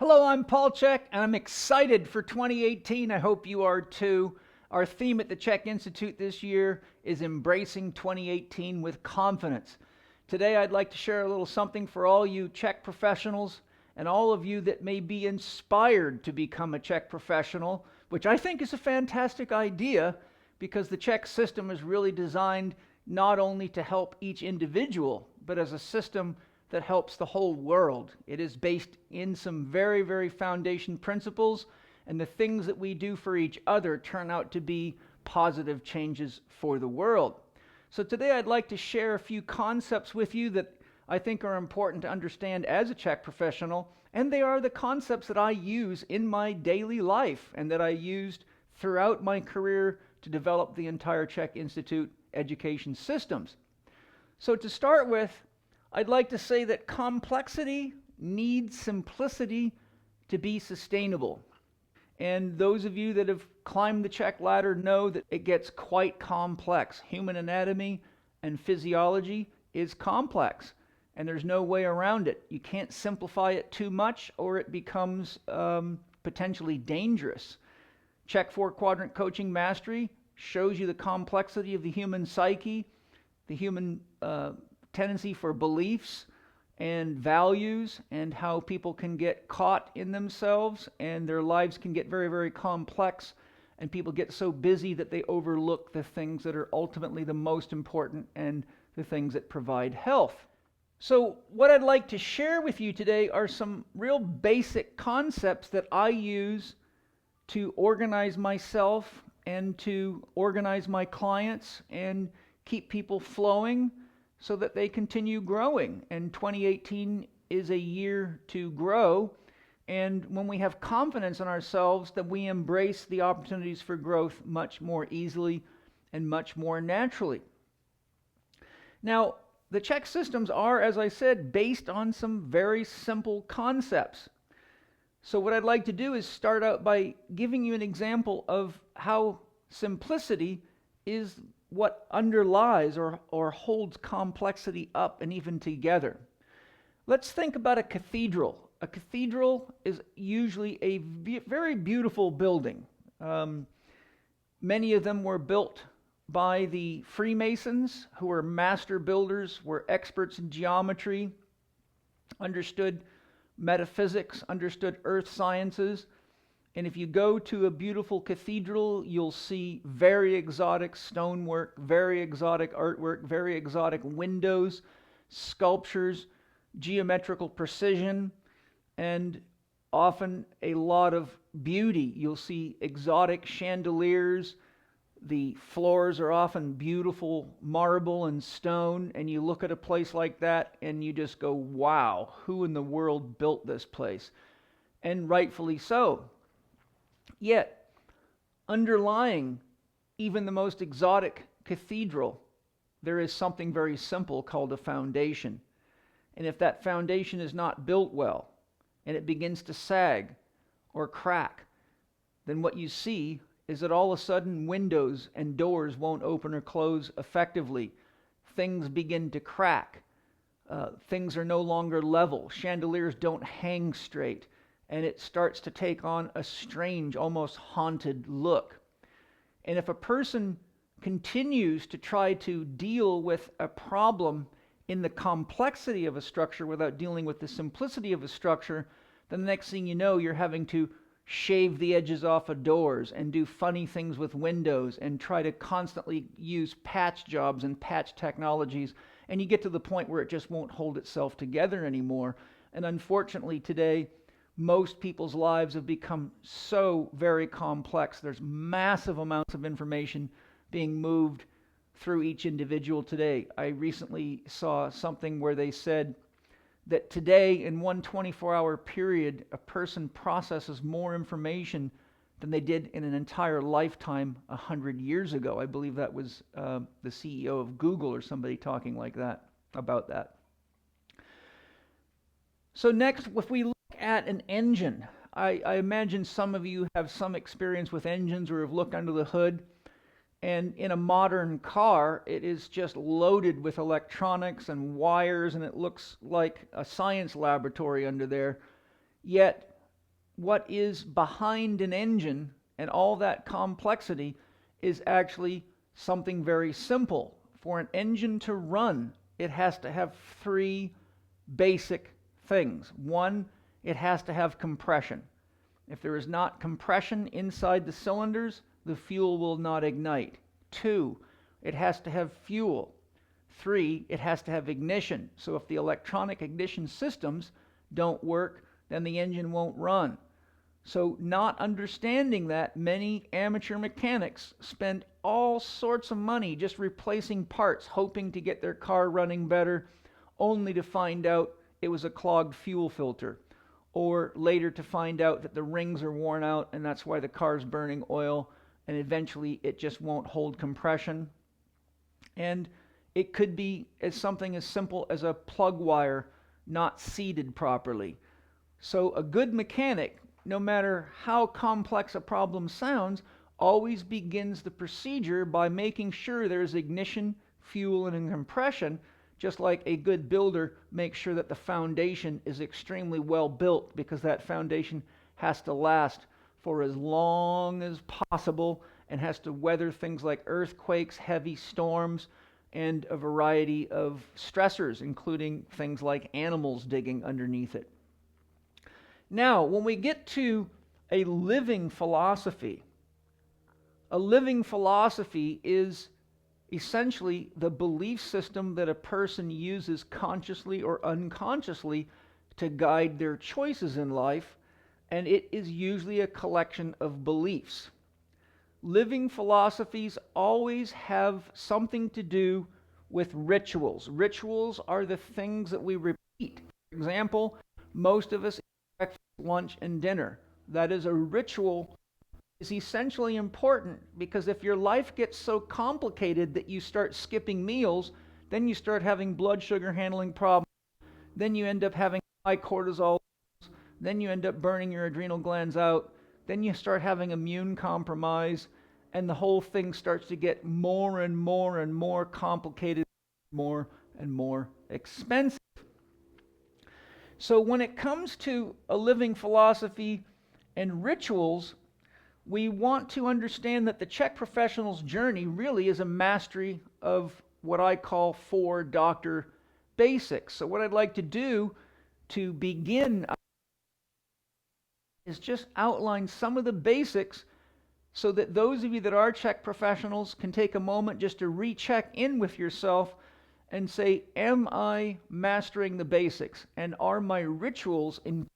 Hello, I'm Paul Chek, and I'm excited for 2018. I hope you are too. Our theme at the Chek Institute this year is Embracing 2018 with Confidence. Today, I'd like to share a little something for all you Chek professionals and all of you that may be inspired to become a Chek professional, which I think is a fantastic idea because the Chek system is really designed not only to help each individual, but as a system that helps the whole world. It is based in some very, very foundation principles, and the things that we do for each other turn out to be positive changes for the world. So today I'd like to share a few concepts with you that I think are important to understand as a Chek professional, and they are the concepts that I use in my daily life and that I used throughout my career to develop the entire Chek Institute education systems. So to start with, I'd like to say that complexity needs simplicity to be sustainable. And those of you that have climbed the Chek ladder know that it gets quite complex. Human anatomy and physiology is complex, and there's no way around it. You can't simplify it too much or it becomes potentially dangerous. Chek 4-quadrant coaching mastery shows you the complexity of the human psyche, the human tendency for beliefs and values, and how people can get caught in themselves and their lives can get very, very complex, and people get so busy that they overlook the things that are ultimately the most important and the things that provide health. So what I'd like to share with you today are some real basic concepts that I use to organize myself and to organize my clients and keep people flowing so that they continue growing. And 2018 is a year to grow. And when we have confidence in ourselves, then we embrace the opportunities for growth much more easily and much more naturally. Now, the Chek systems are, as I said, based on some very simple concepts. So what I'd like to do is start out by giving you an example of how simplicity is what underlies or holds complexity up and even together. Let's think about a cathedral. A cathedral is usually a very beautiful building. Many of them were built by the Freemasons, who were master builders, were experts in geometry, understood metaphysics, understood earth sciences. And if you go to a beautiful cathedral, you'll see very exotic stonework, very exotic artwork, very exotic windows, sculptures, geometrical precision, and often a lot of beauty. You'll see exotic chandeliers. The floors are often beautiful marble and stone, and you look at a place like that and you just go, wow, who in the world built this place? And rightfully so. Yet, underlying even the most exotic cathedral, there is something very simple called a foundation. And if that foundation is not built well, and it begins to sag or crack, then what you see is that all of a sudden windows and doors won't open or close effectively. Things begin to crack. Things are no longer level. Chandeliers don't hang straight. And it starts to take on a strange, almost haunted look. And if a person continues to try to deal with a problem in the complexity of a structure without dealing with the simplicity of a structure, then the next thing you know, you're having to shave the edges off of doors and do funny things with windows and try to constantly use patch jobs and patch technologies. And you get to the point where it just won't hold itself together anymore. And unfortunately today, most people's lives have become so very complex. There's massive amounts of information being moved through each individual today. I recently saw something where they said that today, in one 24-hour period, a person processes more information than they did in an entire lifetime 100 years ago. I believe that was the CEO of Google or somebody talking like that, about that. So next, if we look at an engine, I imagine some of you have some experience with engines or have looked under the hood. And in a modern car, it is just loaded with electronics and wires, and it looks like a science laboratory under there. Yet, what is behind an engine and all that complexity is actually something very simple. For an engine to run, it has to have three basic things. One, it has to have compression. If there is not compression inside the cylinders, the fuel will not ignite. Two, it has to have fuel. Three, it has to have ignition. So if the electronic ignition systems don't work, then the engine won't run. So not understanding that, many amateur mechanics spend all sorts of money just replacing parts, hoping to get their car running better, only to find out it was a clogged fuel filter, or later to find out that the rings are worn out and that's why the car's burning oil, and eventually it just won't hold compression. And it could be as something as simple as a plug wire not seated properly. So a good mechanic, no matter how complex a problem sounds, always begins the procedure by making sure there's ignition, fuel, and compression, just like a good builder makes sure that the foundation is extremely well built, because that foundation has to last for as long as possible and has to weather things like earthquakes, heavy storms, and a variety of stressors, including things like animals digging underneath it. Now, when we get to a living philosophy is essentially the belief system that a person uses consciously or unconsciously to guide their choices in life, and it is usually a collection of beliefs. Living philosophies always have something to do with rituals. Rituals are the things that we repeat. For example, most of us eat breakfast, lunch, and dinner. That is a ritual. Is essentially important, because if your life gets so complicated that you start skipping meals, then you start having blood sugar handling problems, then you end up having high cortisol, then you end up burning your adrenal glands out, then you start having immune compromise, and the whole thing starts to get more and more and more complicated, more and more expensive. So when it comes to a living philosophy and rituals, we want to understand that the Chek professional's journey really is a mastery of what I call 4 doctor basics. So what I'd like to do to begin is just outline some of the basics so that those of you that are Chek professionals can take a moment just to recheck in with yourself and say, am I mastering the basics? And are my rituals in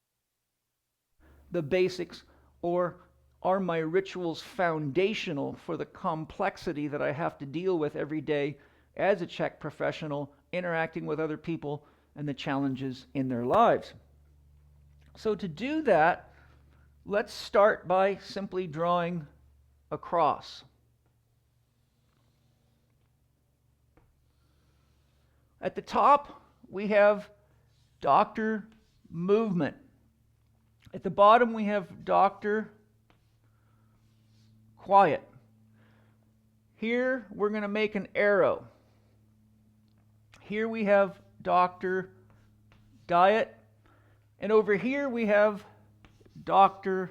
the basics, or are my rituals foundational for the complexity that I have to deal with every day as a Chek professional, interacting with other people and the challenges in their lives? So to do that, let's start by simply drawing a cross. At the top, we have Dr. Movement. At the bottom, we have Dr. Quiet. Here, we're going to make an arrow. Here we have Dr. Diet. And over here, we have Dr.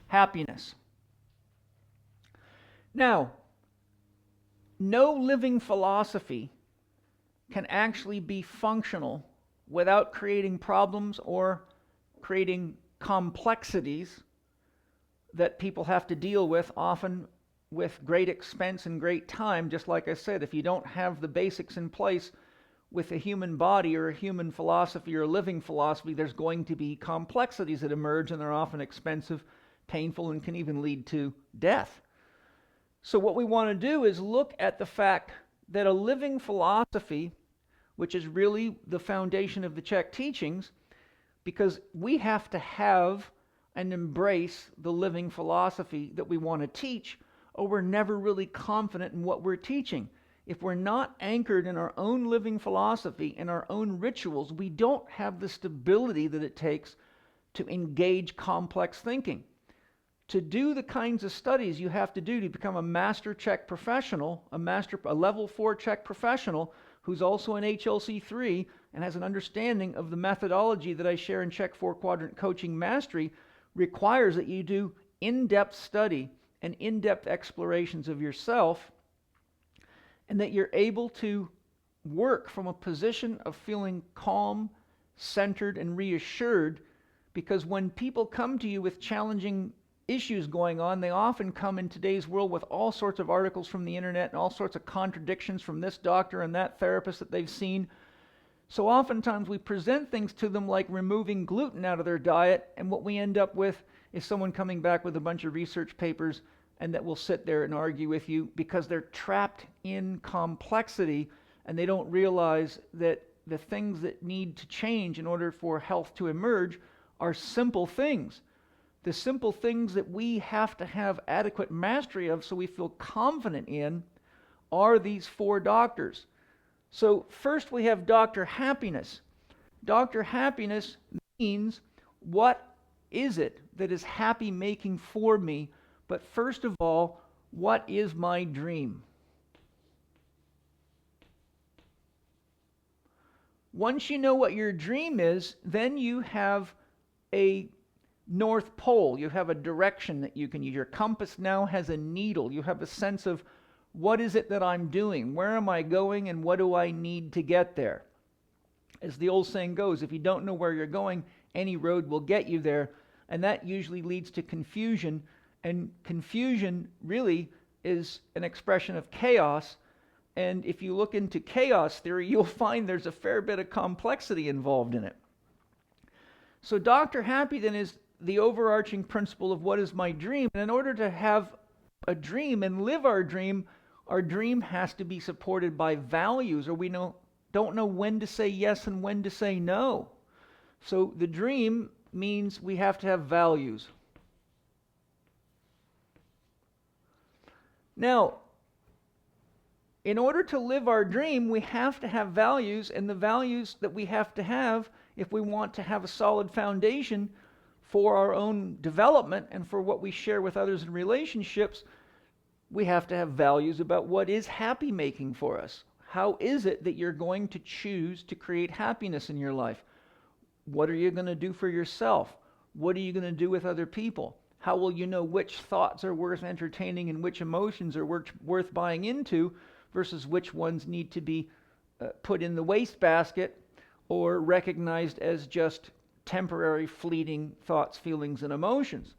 Happiness. Now, no living philosophy can actually be functional without creating problems or creating complexities that people have to deal with, often with great expense and great time. Just like I said, if you don't have the basics in place with a human body or a human philosophy or a living philosophy, there's going to be complexities that emerge, and they're often expensive, painful, and can even lead to death. So what we want to do is look at the fact that a living philosophy, which is really the foundation of the Chek teachings, because we have to have and embrace the living philosophy that we want to teach, or we're never really confident in what we're teaching. If we're not anchored in our own living philosophy and our own rituals, we don't have the stability that it takes to engage complex thinking. To do the kinds of studies you have to do to become a master Chek professional, a level 4 Chek professional who's also an HLC3 and has an understanding of the methodology that I share in Chek 4 Quadrant Coaching Mastery, requires that you do in-depth study and in-depth explorations of yourself, and that you're able to work from a position of feeling calm, centered, and reassured. Because when people come to you with challenging issues going on, they often come in today's world with all sorts of articles from the internet and all sorts of contradictions from this doctor and that therapist that they've seen. So oftentimes we present things to them like removing gluten out of their diet, and what we end up with is someone coming back with a bunch of research papers and that will sit there and argue with you because they're trapped in complexity and they don't realize that the things that need to change in order for health to emerge are simple things. The simple things that we have to have adequate mastery of so we feel confident in are these 4 doctors. So first we have Dr. Happiness. Dr. Happiness means, what is it that is happy making for me? But first of all, what is my dream? Once you know what your dream is, then you have a North Pole. You have a direction that you can use. Your compass now has a needle. You have a sense of, what is it that I'm doing? Where am I going? And what do I need to get there? As the old saying goes, if you don't know where you're going, any road will get you there. And that usually leads to confusion. And confusion really is an expression of chaos. And if you look into chaos theory, you'll find there's a fair bit of complexity involved in it. So Dr. Happy then is the overarching principle of what is my dream. And in order to have a dream and live our dream has to be supported by values, or we don't know when to say yes and when to say no. So the dream means we have to have values. Now, in order to live our dream, we have to have values, and the values that we have to have, if we want to have a solid foundation for our own development and for what we share with others in relationships, we have to have values about what is happy making for us. How is it that you're going to choose to create happiness in your life? What are you going to do for yourself? What are you going to do with other people? How will you know which thoughts are worth entertaining and which emotions are worth buying into versus which ones need to be put in the wastebasket or recognized as just temporary, fleeting thoughts, feelings, and emotions?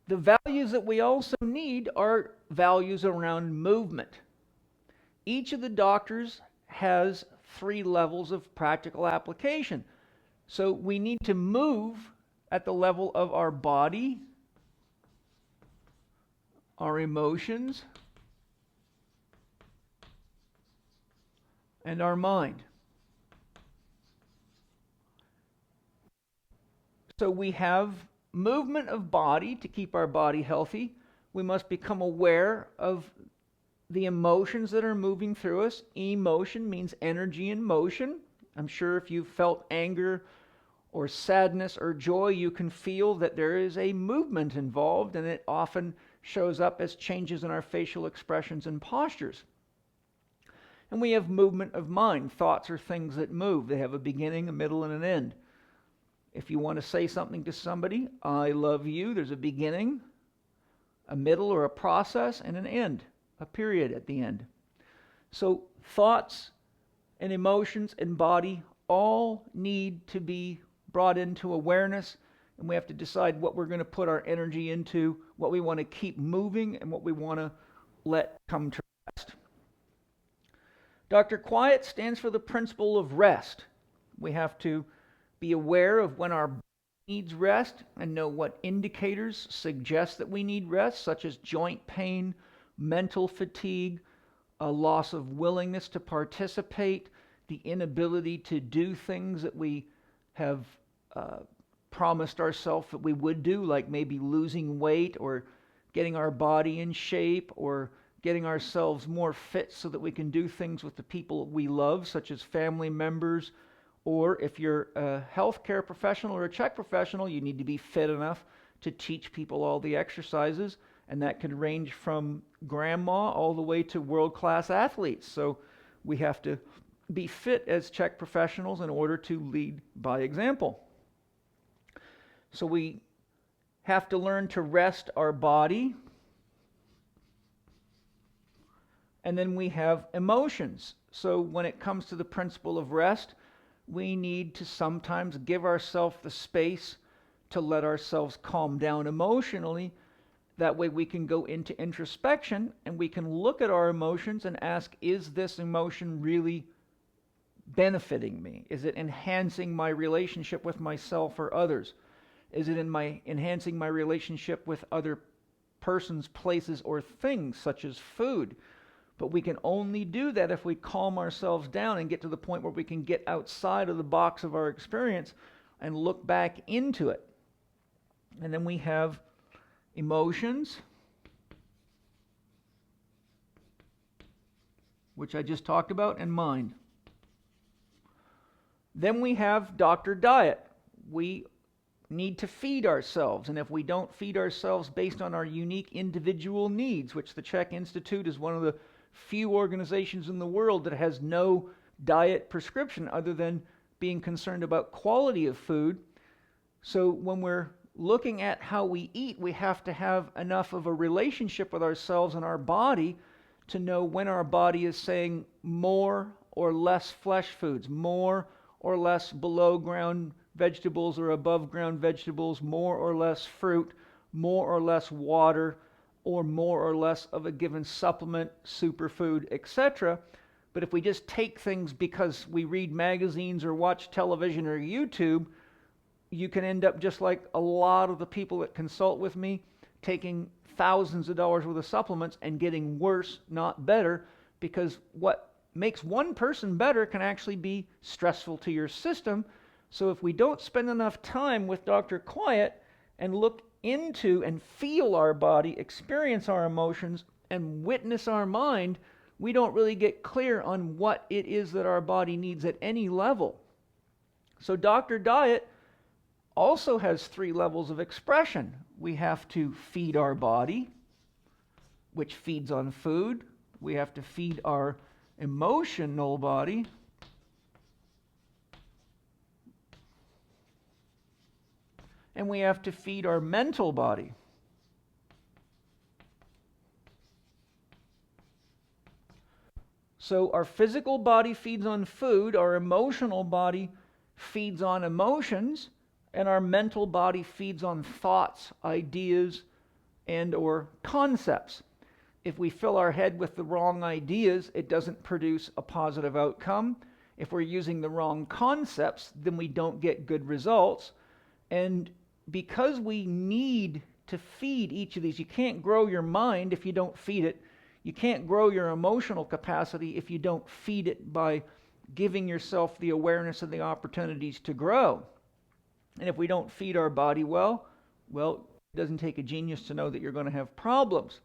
The values that we also need are values around movement. Each of the doctors has 3 levels of practical application. So we need to move at the level of our body, our emotions, and our mind. So we have movement of body to keep our body healthy. We must become aware of the emotions that are moving through us. Emotion means energy in motion. I'm sure if you've felt anger or sadness or joy, you can feel that there is a movement involved, and it often shows up as changes in our facial expressions and postures. And we have movement of mind. Thoughts are things that move. They have a beginning, a middle, and an end. If you want to say something to somebody, I love you, there's a beginning, a middle or a process, and an end, a period at the end. So thoughts and emotions and body all need to be brought into awareness, and we have to decide what we're going to put our energy into, what we want to keep moving, and what we want to let come to rest. Dr. Quiet stands for the principle of rest. We have to be aware of when our body needs rest and know what indicators suggest that we need rest, such as joint pain, mental fatigue, a loss of willingness to participate, the inability to do things that we have promised ourselves that we would do, like maybe losing weight or getting our body in shape or getting ourselves more fit so that we can do things with the people we love, such as family members. Or if you're a healthcare professional or a Chek professional, you need to be fit enough to teach people all the exercises, and that can range from grandma all the way to world-class athletes. So we have to be fit as Chek professionals in order to lead by example. So we have to learn to rest our body. And then we have emotions. So when it comes to the principle of rest, we need to sometimes give ourselves the space to let ourselves calm down emotionally. That way we can go into introspection and we can look at our emotions and ask, is this emotion really benefiting me? Is it enhancing my relationship with myself or others? Is it enhancing my relationship with other persons, places, or things, such as food? But we can only do that if we calm ourselves down and get to the point where we can get outside of the box of our experience and look back into it. And then we have emotions, which I just talked about, and mind. Then we have Dr. Diet. We need to feed ourselves, and if we don't feed ourselves based on our unique individual needs, which the Chek Institute is one of the few organizations in the world that has no diet prescription other than being concerned about quality of food. So when we're looking at how we eat, we have to have enough of a relationship with ourselves and our body to know when our body is saying more or less flesh foods, more or less below ground vegetables or above ground vegetables, more or less fruit, more or less water, or more or less of a given supplement, superfood, etc. But if we just take things because we read magazines or watch television or YouTube, you can end up just like a lot of the people that consult with me, taking thousands of dollars worth of supplements and getting worse, not better, because what makes one person better can actually be stressful to your system. So if we don't spend enough time with Dr. Quiet and look into and feel our body, experience our emotions, and witness our mind, we don't really get clear on what it is that our body needs at any level. So Dr. Diet also has 3 levels of expression. We have to feed our body, which feeds on food. We have to feed our emotional body, and we have to feed our mental body. So our physical body feeds on food, our emotional body feeds on emotions, and our mental body feeds on thoughts, ideas, and or concepts. If we fill our head with the wrong ideas, it doesn't produce a positive outcome. If we're using the wrong concepts, then we don't get good results. And because we need to feed each of these, you can't grow your mind if you don't feed it. You can't grow your emotional capacity if you don't feed it by giving yourself the awareness and the opportunities to grow. And if we don't feed our body well, it doesn't take a genius to know that you're going to have problems.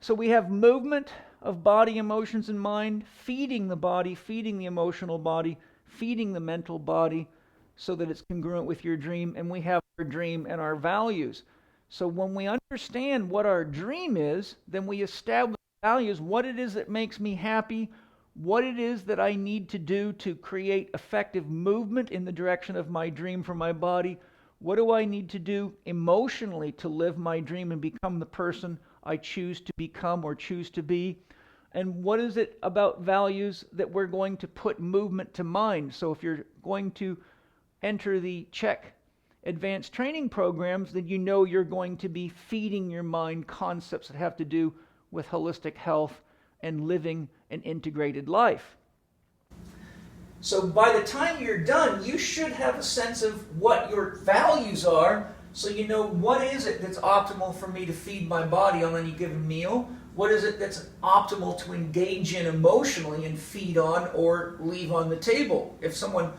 So we have movement of body, emotions, and mind, feeding the body, feeding the emotional body, feeding the mental body so that it's congruent with your dream, and we have our dream and our values. So when we understand what our dream is, then we establish values, what it is that makes me happy, what it is that I need to do to create effective movement in the direction of my dream for my body. What do I need to do emotionally to live my dream and become the person I choose to become or choose to be? And what is it about values that we're going to put movement to mind? So if you're going to enter the Chek advanced training programs, then you know you're going to be feeding your mind concepts that have to do with holistic health and living an integrated life. So by the time you're done, you should have a sense of what your values are, so you know what is it that's optimal for me to feed my body on any given meal, what is it that's optimal to engage in emotionally and feed on or leave on the table. If someone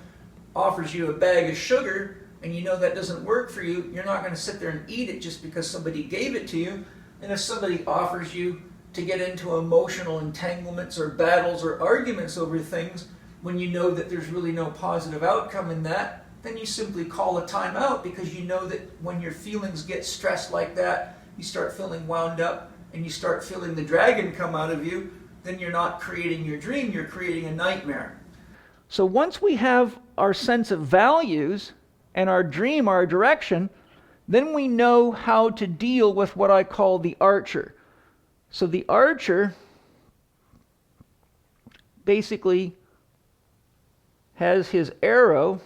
offers you a bag of sugar and you know that doesn't work for you, you're not going to sit there and eat it just because somebody gave it to you. And if somebody offers you to get into emotional entanglements or battles or arguments over things when you know that there's really no positive outcome in that, then you simply call a timeout, because you know that when your feelings get stressed like that, you start feeling wound up and you start feeling the dragon come out of you, then you're not creating your dream, you're creating a nightmare. So once we have our sense of values, and our dream, our direction, then we know how to deal with what I call the archer. So the archer basically has his arrow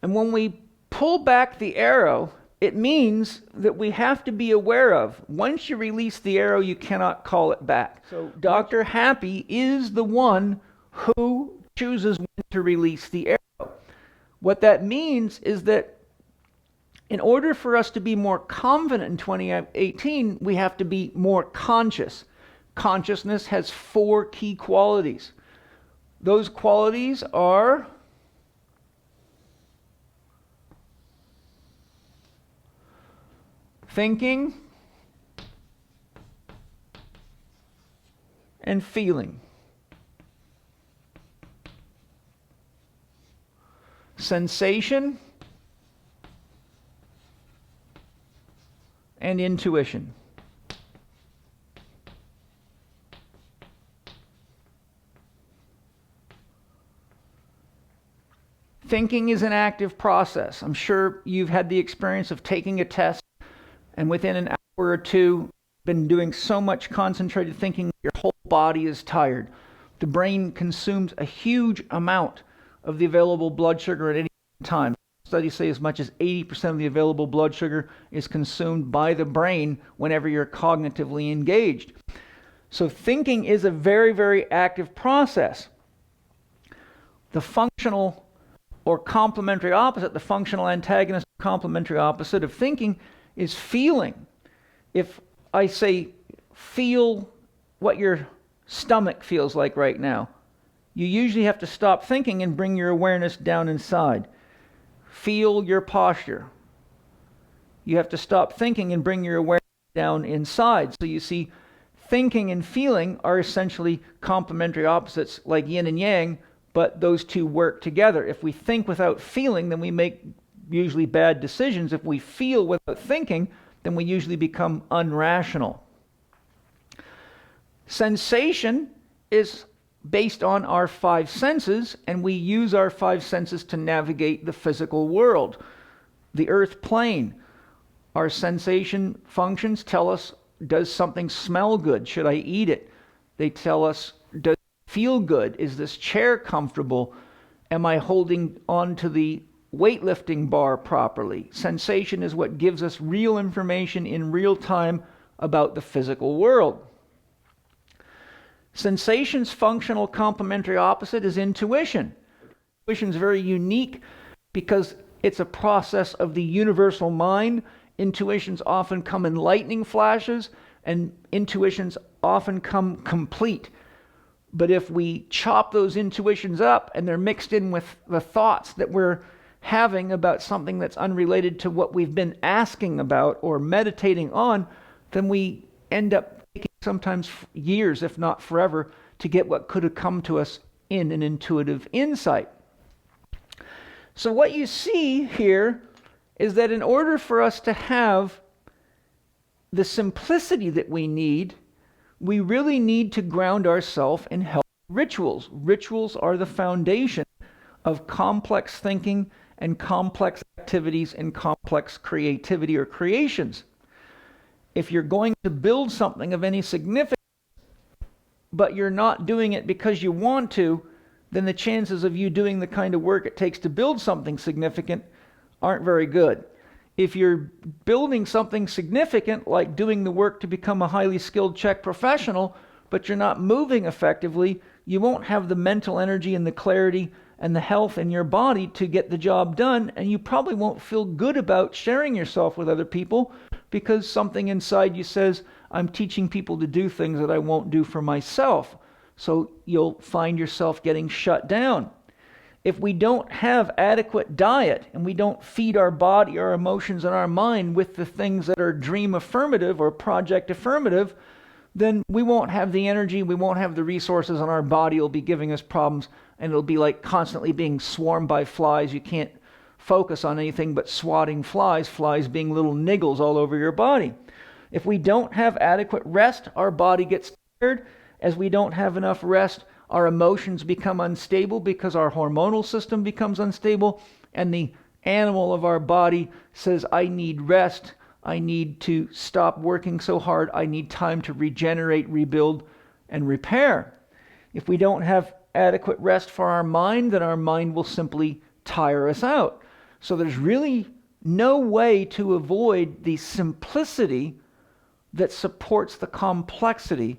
and when we pull back the arrow, it means that we have to be aware of, once you release the arrow, you cannot call it back. So Dr. Happy is the one who chooses when to release the arrow. What that means is that in order for us to be more confident in 2018, we have to be more conscious. Consciousness has 4 key qualities. Those qualities are thinking and feeling. Sensation and intuition. Thinking is an active process. I'm sure you've had the experience of taking a test and within an hour or two, been doing so much concentrated thinking, your whole body is tired. The brain consumes a huge amount of the available blood sugar at any time. Studies say as much as 80% of the available blood sugar is consumed by the brain whenever you're cognitively engaged. So thinking is a very, very active process. The functional or complementary opposite, the functional antagonist complementary opposite of thinking is feeling. If I say, feel what your stomach feels like right now, you usually have to stop thinking and bring your awareness down inside. Feel your posture. You have to stop thinking and bring your awareness down inside. So you see, thinking and feeling are essentially complementary opposites like yin and yang, but those two work together. If we think without feeling, then we make usually bad decisions. If we feel without thinking, then we usually become unrational. Sensation is based on our 5 senses, and we use our 5 senses to navigate the physical world. The earth plane, our sensation functions tell us, does something smell good? Should I eat it? They tell us, does it feel good? Is this chair comfortable? Am I holding on to the weightlifting bar properly? Sensation is what gives us real information in real time about the physical world. Sensation's functional complementary opposite is intuition. Intuition is very unique because it's a process of the universal mind. Intuitions often come in lightning flashes, and intuitions often come complete. But if we chop those intuitions up and they're mixed in with the thoughts that we're having about something that's unrelated to what we've been asking about or meditating on, then we end up taking sometimes years, if not forever, to get what could have come to us in an intuitive insight. So what you see here is that in order for us to have the simplicity that we need, we really need to ground ourselves in healthy rituals. Rituals are the foundation of complex thinking and complex activities and complex creativity or creations. If you're going to build something of any significance, but you're not doing it because you want to, then the chances of you doing the kind of work it takes to build something significant aren't very good. If you're building something significant, like doing the work to become a highly skilled Chek professional, but you're not moving effectively, you won't have the mental energy and the clarity and the health in your body to get the job done, and you probably won't feel good about sharing yourself with other people because something inside you says, I'm teaching people to do things that I won't do for myself. So you'll find yourself getting shut down. If we don't have adequate diet and we don't feed our body, our emotions, and our mind with the things that are dream affirmative or project affirmative, then we won't have the energy, we won't have the resources, and our body will be giving us problems, and it'll be like constantly being swarmed by flies. You can't focus on anything but swatting flies, flies being little niggles all over your body. If we don't have adequate rest, our body gets tired, as we don't have enough rest, our emotions become unstable because our hormonal system becomes unstable, and the animal of our body says, I need rest, I need to stop working so hard, I need time to regenerate, rebuild, and repair. If we don't have adequate rest for our mind, then our mind will simply tire us out. So there's really no way to avoid the simplicity that supports the complexity.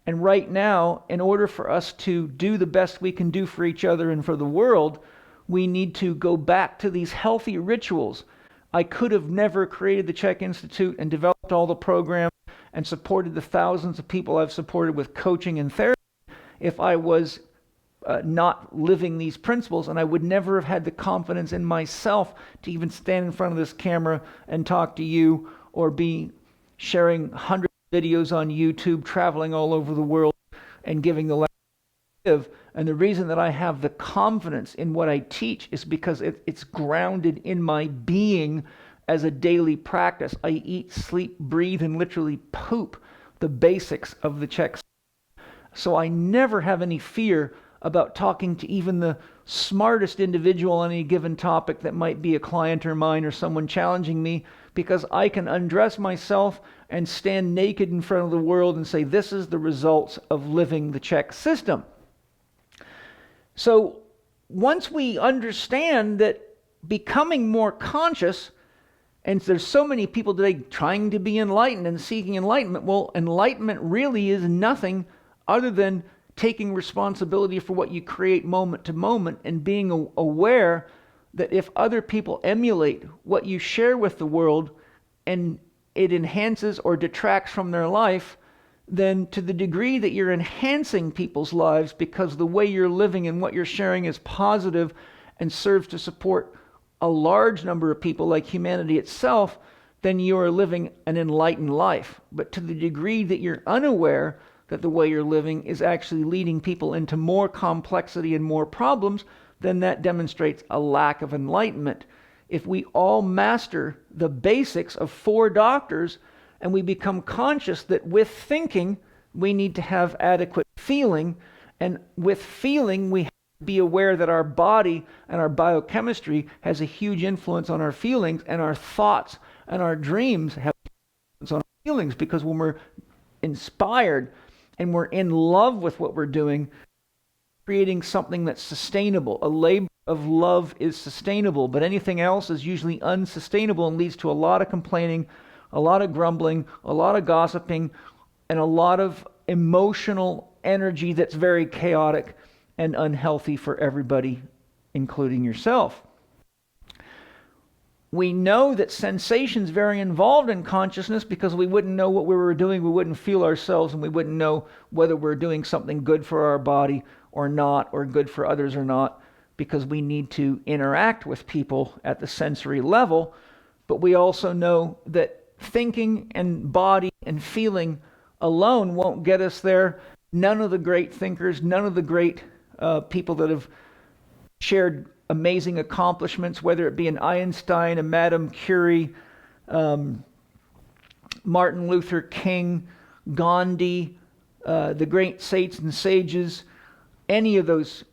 And right now, in order for us to do the best we can do for each other and for the world, we need to go back to these healthy rituals. I could have never created the Chek Institute and developed all the programs and supported the thousands of people I've supported with coaching and therapy if I was not living these principles, and I would never have had the confidence in myself to even stand in front of this camera and talk to you, or be sharing hundreds of videos on YouTube, traveling all over the world and giving the lesson I give. And the reason that I have the confidence in what I teach is because it's grounded in my being as a daily practice. I eat, sleep, breathe, and literally poop the basics of the Chek. So I never have any fear about talking to even the smartest individual on any given topic that might be a client or mine or someone challenging me, because I can undress myself and stand naked in front of the world and say, this is the results of living the Chek system. So once we understand that becoming more conscious, and there's so many people today trying to be enlightened and seeking enlightenment, well, enlightenment really is nothing other than taking responsibility for what you create moment to moment, and being aware that if other people emulate what you share with the world and it enhances or detracts from their life, then to the degree that you're enhancing people's lives because the way you're living and what you're sharing is positive and serves to support a large number of people like humanity itself, then you are living an enlightened life. But to the degree that you're unaware that the way you're living is actually leading people into more complexity and more problems, then that demonstrates a lack of enlightenment. If we all master the basics of 4 doctors and we become conscious that with thinking we need to have adequate feeling, and with feeling we have to be aware that our body and our biochemistry has a huge influence on our feelings, and our thoughts and our dreams have influence on our feelings, because when we're inspired and we're in love with what we're doing, creating something that's sustainable. A labor of love is sustainable, but anything else is usually unsustainable and leads to a lot of complaining, a lot of grumbling, a lot of gossiping, and a lot of emotional energy that's very chaotic and unhealthy for everybody, including yourself. We know that sensation's very involved in consciousness, because we wouldn't know what we were doing, we wouldn't feel ourselves, and we wouldn't know whether we're doing something good for our body or not, or good for others or not, because we need to interact with people at the sensory level. But we also know that thinking and body and feeling alone won't get us there. None of the great thinkers, none of the great people that have shared amazing accomplishments, whether it be an Einstein, a Madame Curie, Martin Luther King, Gandhi, the great saints and sages, any of those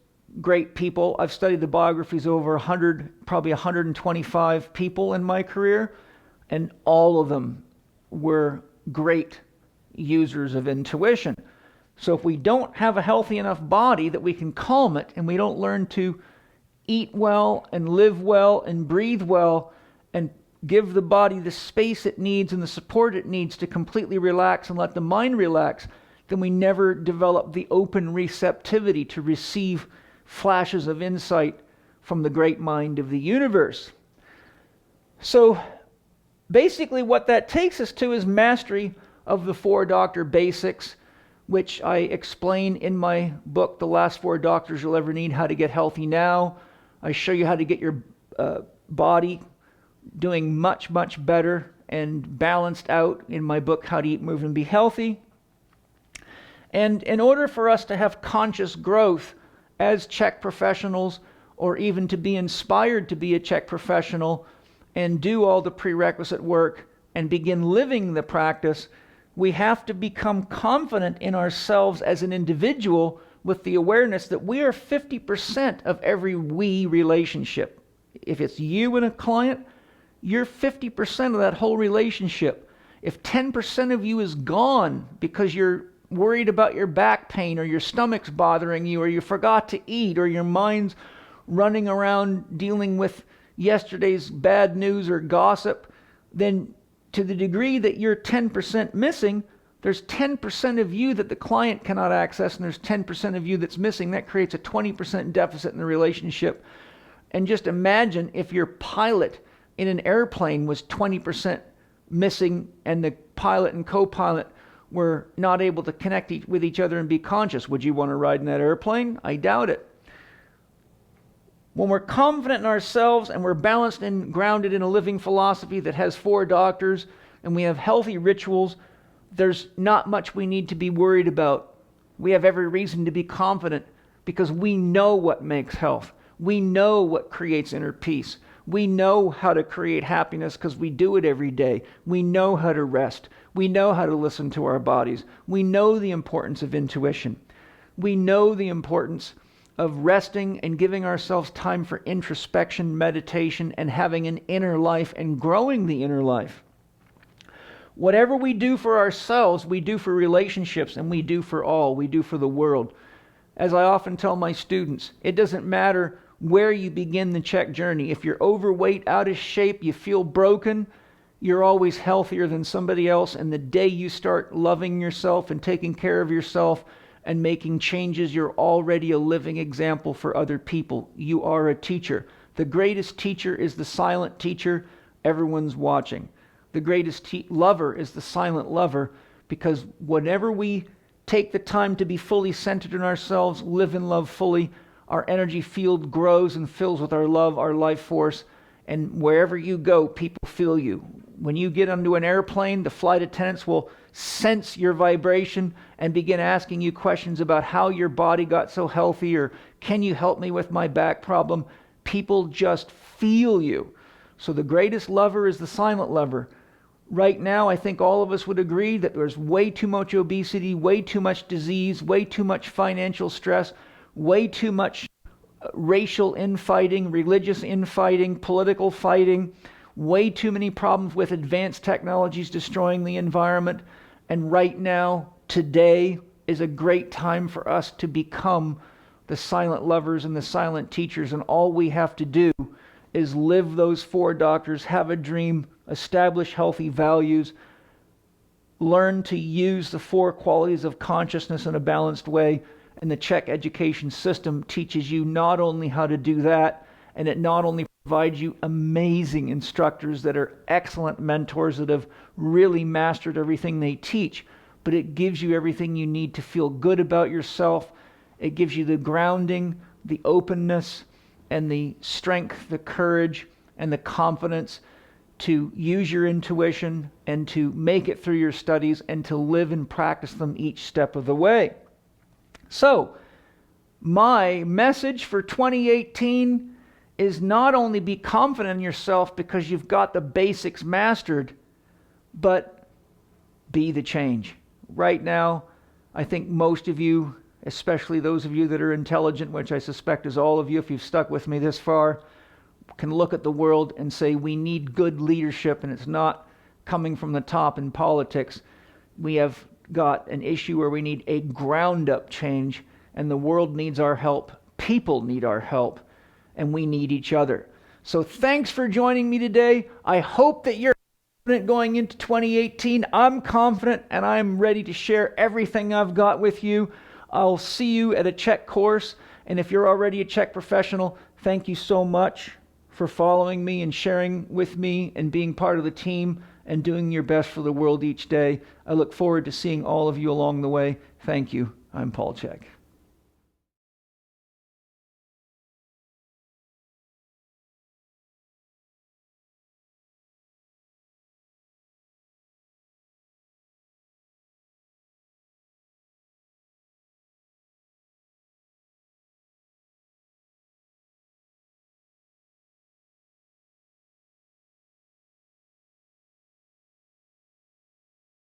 great people. I've studied the biographies of over 100, probably 125 people in my career, and all of them were great users of intuition. So if we don't have a healthy enough body that we can calm it, and we don't learn to eat well and live well and breathe well and give the body the space it needs and the support it needs to completely relax and let the mind relax, then we never develop the open receptivity to receive flashes of insight from the great mind of the universe. So basically what that takes us to is mastery of the 4 doctor basics, which I explain in my book, The Last 4 Doctors You'll Ever Need, How to Get Healthy Now. I show you how to get your body doing much, much better and balanced out in my book, How to Eat, Move, and Be Healthy. And in order for us to have conscious growth as Chek professionals, or even to be inspired to be a Chek professional and do all the prerequisite work and begin living the practice, We have to become confident in ourselves as an individual with the awareness that we are 50% of every we relationship. If it's you and a client, you're 50% of that whole relationship. If 10% of you is gone because you're worried about your back pain or your stomach's bothering you or you forgot to eat or your mind's running around dealing with yesterday's bad news or gossip, then to the degree that you're 10% missing, there's 10% of you that the client cannot access, and there's 10% of you that's missing. That creates a 20% deficit in the relationship. And just imagine if your pilot in an airplane was 20% missing and the pilot and co-pilot were not able to connect with each other and be conscious. Would you want to ride in that airplane? I doubt it. When we're confident in ourselves and we're balanced and grounded in a living philosophy that has 4 doctors and we have healthy rituals, there's not much we need to be worried about. We have every reason to be confident because we know what makes health. We know what creates inner peace. We know how to create happiness because we do it every day. We know how to rest. We know how to listen to our bodies. We know the importance of intuition. We know the importance of resting and giving ourselves time for introspection, meditation, and having an inner life and growing the inner life. Whatever we do for ourselves, we do for relationships, and we do for all. We do for the world. As I often tell my students, it doesn't matter where you begin the Chek journey. If you're overweight, out of shape, you feel broken, you're always healthier than somebody else. And the day you start loving yourself and taking care of yourself and making changes, you're already a living example for other people. You are a teacher. The greatest teacher is the silent teacher. Everyone's watching. The greatest lover is the silent lover, because whenever we take the time to be fully centered in ourselves, live in love fully, our energy field grows and fills with our love, our life force, and wherever you go, people feel you. When you get onto an airplane, the flight attendants will sense your vibration and begin asking you questions about how your body got so healthy, or can you help me with my back problem? People just feel you. So the greatest lover is the silent lover. Right now, I think all of us would agree that there's way too much obesity, way too much disease, way too much financial stress, way too much racial infighting, religious infighting, political fighting, way too many problems with advanced technologies destroying the environment. And right now, today, is a great time for us to become the silent lovers and the silent teachers. And all we have to do is live those 4 doctors, have a dream, establish healthy values, learn to use the 4 qualities of consciousness in a balanced way. And the Chek education system teaches you not only how to do that, and it not only provides you amazing instructors that are excellent mentors that have really mastered everything they teach, but it gives you everything you need to feel good about yourself. It gives you the grounding, the openness, and the strength, the courage, and the confidence to use your intuition and to make it through your studies and to live and practice them each step of the way. So, my message for 2018 is not only be confident in yourself because you've got the basics mastered, but be the change. Right now, I think most of you, especially those of you that are intelligent, which I suspect is all of you if you've stuck with me this far, can look at the world and say we need good leadership, and it's not coming from the top in politics. We have got an issue where we need a ground-up change, and the world needs our help. People need our help, and we need each other. So thanks for joining me today. I hope that you're confident going into 2018. I'm confident, and I'm ready to share everything I've got with you. I'll see you at a Chek course, and if you're already a Chek professional, thank you so much for following me and sharing with me and being part of the team and doing your best for the world each day. I look forward to seeing all of you along the way. Thank you. I'm Paul Chek.